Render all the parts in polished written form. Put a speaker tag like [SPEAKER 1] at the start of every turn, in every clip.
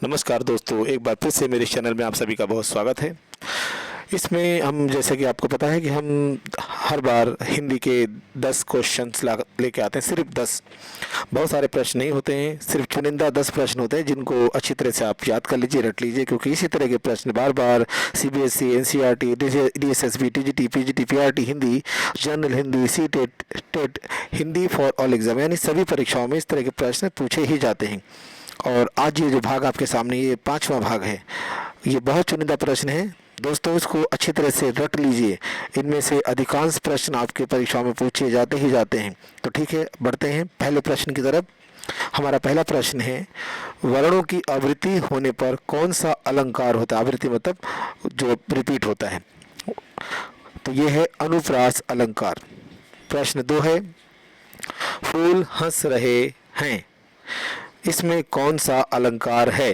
[SPEAKER 1] नमस्कार दोस्तों, एक बार फिर से मेरे चैनल में आप सभी का बहुत स्वागत है। इसमें हम जैसे कि आपको पता है कि हम हर बार हिंदी के 10 क्वेश्चंस लेके आते हैं। सिर्फ 10, बहुत सारे प्रश्न नहीं होते हैं, सिर्फ चुनिंदा 10 प्रश्न होते हैं जिनको अच्छी तरह से आप याद कर लीजिए, रट लीजिए, क्योंकि इसी तरह के प्रश्न बार बार CBSE, NCERT, DSSB, TGT, PGT, PRT Hindi, general Hindi, CTET, TET, Hindi for all exam यानी सभी परीक्षाओं में इस तरह के प्रश्न पूछे ही जाते हैं। और आज ये जो भाग आपके सामने, ये 5वां भाग है। ये बहुत चुनिंदा प्रश्न है दोस्तों, इसको अच्छी तरह से रट लीजिए। इनमें से अधिकांश प्रश्न आपके परीक्षाओं में पूछे जाते ही जाते हैं। तो ठीक है, बढ़ते हैं पहले प्रश्न की तरफ। हमारा पहला प्रश्न है, वर्णों की आवृत्ति होने पर कौन सा अलंकार होता है? आवृत्ति मतलब जो रिपीट होता है, तो ये है अनुप्रास अलंकार। प्रश्न 2 है, फूल हंस रहे हैं, इसमें कौन सा अलंकार है?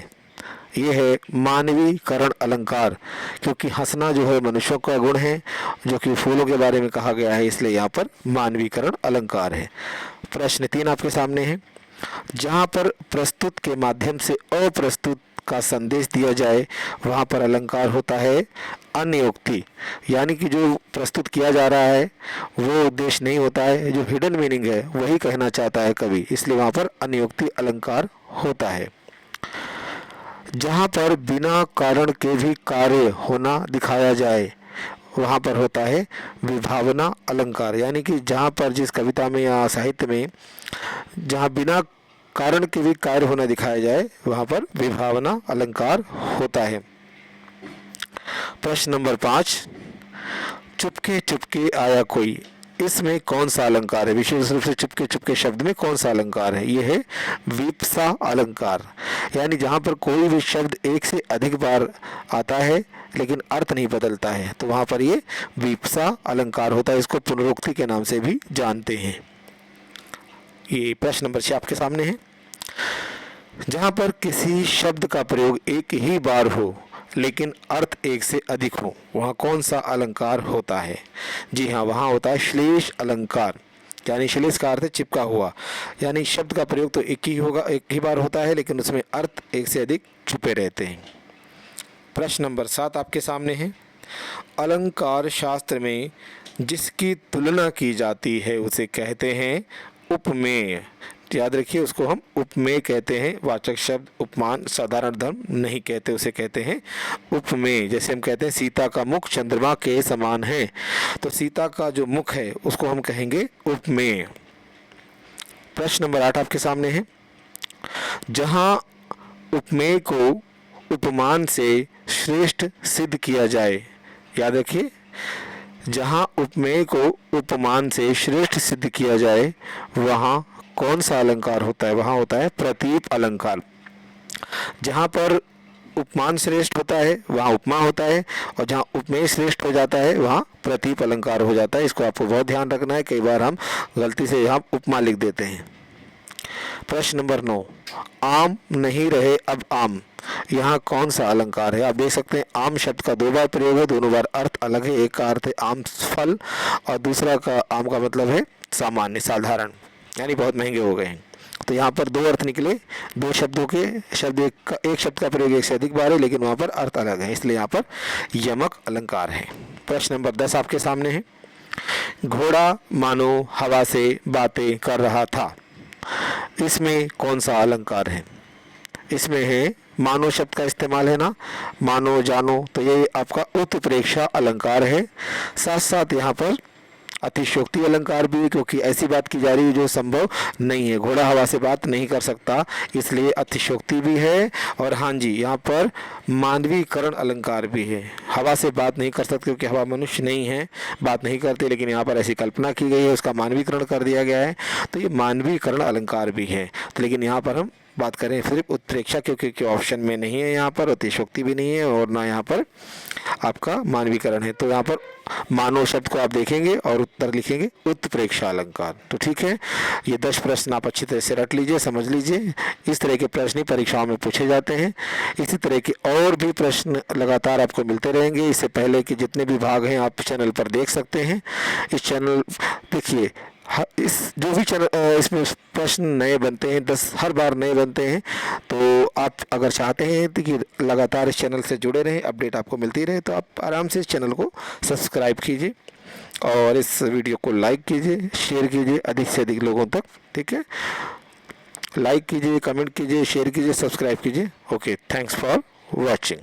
[SPEAKER 1] ये है मानवीकरण अलंकार, क्योंकि हंसना जो है मनुष्यों का गुण है, जो कि फूलों के बारे में कहा गया है, इसलिए यहाँ पर मानवीकरण अलंकार है। प्रश्न 3 आपके सामने है, जहाँ पर प्रस्तुत के माध्यम से अप्रस्तुत का संदेश दिया जाए वहाँ पर अलंकार होता है अन्योक्ति, यानी कि जो प्रस्तुत किया जा रहा है वो उद्देश्य नहीं होता है, जो हिडन मीनिंग है वही कहना चाहता है कवि, इसलिए वहाँ पर अन्योक्ति अलंकार होता है। जहाँ पर बिना कारण के भी कार्य होना दिखाया जाए वहाँ पर होता है विभावना अलंकार, यानी कि जहाँ पर जिस कविता में या साहित्य में जहाँ बिना कारण के भी कार्य होना दिखाया जाए वहाँ पर विभावना अलंकार होता है। प्रश्न नंबर 5, चुपके चुपके आया कोई, इसमें कौन सा अलंकार है? विशेष रूप से चुपके चुपके शब्द में कौन सा अलंकार है? ये है वीप्सा अलंकार, यानी जहाँ पर कोई भी शब्द एक से अधिक बार आता है लेकिन अर्थ नहीं बदलता है, तो वहाँ पर ये वीप्सा अलंकार होता है। इसको पुनरुक्ति के नाम से भी जानते हैं। ये प्रश्न नंबर 6 आपके सामने है, जहाँ पर किसी शब्द का प्रयोग एक ही बार हो लेकिन अर्थ एक से अधिक हो, वहाँ कौन सा अलंकार होता है? जी हाँ, वहाँ होता है श्लेष अलंकार, यानी श्लेष का अर्थ है चिपका हुआ, यानी शब्द का प्रयोग तो एक ही बार होता है लेकिन उसमें अर्थ एक से अधिक छुपे रहते हैं। प्रश्न नंबर 7 आपके सामने है, अलंकार शास्त्र में जिसकी तुलना की जाती है उसे कहते हैं उपमेय। याद रखिए, उसको हम उपमेय कहते हैं। वाचक शब्द उपमान साधारण धर्म नहीं कहते, उसे कहते हैं उपमेय। जैसे हम कहते हैं सीता का मुख चंद्रमा के समान है, तो सीता का जो मुख है उसको हम कहेंगे उपमेय। प्रश्न नंबर 8 आपके सामने है, जहां उपमेय को उपमान से श्रेष्ठ सिद्ध किया जाए, याद रखिए, जहां उपमेय को उपमान से श्रेष्ठ सिद्ध किया जाए वहां कौन सा अलंकार होता है? वहां होता है प्रतीप अलंकार। जहां पर उपमान श्रेष्ठ होता है वहां उपमा होता है, और जहां उपमेय श्रेष्ठ हो जाता है वहां प्रतीप अलंकार हो जाता है। इसको आपको बहुत ध्यान रखना है, कई बार हम गलती से यहाँ उपमा लिख देते हैं। प्रश्न नंबर 9, आम नहीं रहे अब आम, यहाँ कौन सा अलंकार है? आप देख सकते हैं आम शब्द का 2 बार प्रयोग है, दोनों बार अर्थ अलग है। एक का अर्थ है आम फल और दूसरा का आम का मतलब है सामान्य साधारण, यानी बहुत महंगे हो गए हैं। तो यहाँ पर 2 अर्थ निकले, 2 शब्दों के एक शब्द का प्रयोग एक से अधिक बार है लेकिन वहाँ पर अर्थ अलग है, इसलिए यहाँ पर यमक अलंकार है। प्रश्न नंबर 10 आपके सामने है, घोड़ा मानो हवा से बातें कर रहा था, इसमें कौन सा अलंकार है? इसमें है मानो शब्द का इस्तेमाल है ना, मानो जानो, तो ये आपका उत्प्रेक्षा अलंकार है। साथ साथ यहाँ पर अतिशयोक्ति अलंकार भी है, क्योंकि ऐसी बात की जा रही है जो संभव नहीं है। घोड़ा हवा से बात नहीं कर सकता, इसलिए अतिशयोक्ति भी है। और हाँ जी, यहाँ पर मानवीकरण अलंकार भी है। हवा से बात नहीं कर सकते क्योंकि हवा मनुष्य नहीं है, बात नहीं करते, लेकिन यहाँ पर ऐसी कल्पना की गई है, उसका मानवीकरण कर दिया गया है, तो ये मानवीकरण अलंकार भी है। तो लेकिन यहाँ पर हम बात करें सिर्फ उत्प्रेक्षा, क्योंकि ऑप्शन में नहीं है, यहाँ पर अतिशयोक्ति भी नहीं है और ना यहाँ पर आपका मानवीकरण है। तो यहाँ पर मानव शब्द को आप देखेंगे और उत्तर लिखेंगे उत्प्रेक्षा अलंकार। तो ठीक है, ये 10 प्रश्न आप अच्छी तरह से रट लीजिए, समझ लीजिए। इस तरह के प्रश्न ही परीक्षाओं में पूछे जाते हैं। इसी तरह के और भी प्रश्न लगातार आपको मिलते रहेंगे। इससे पहले कि जितने भी भाग हैं आप चैनल पर देख सकते हैं। इस चैनल देखिए, इस जो भी चैनल इसमें प्रश्न नए बनते हैं, 10 हर बार नए बनते हैं, तो आप अगर चाहते हैं तो कि लगातार इस चैनल से जुड़े रहें, अपडेट आपको मिलती रहे, तो आप आराम से इस चैनल को सब्सक्राइब कीजिए और इस वीडियो को लाइक कीजिए, शेयर कीजिए अधिक से अधिक लोगों तक। ठीक है, लाइक कीजिए, कमेंट कीजिए, शेयर कीजिए, सब्सक्राइब कीजिए। Okay, thanks for watching.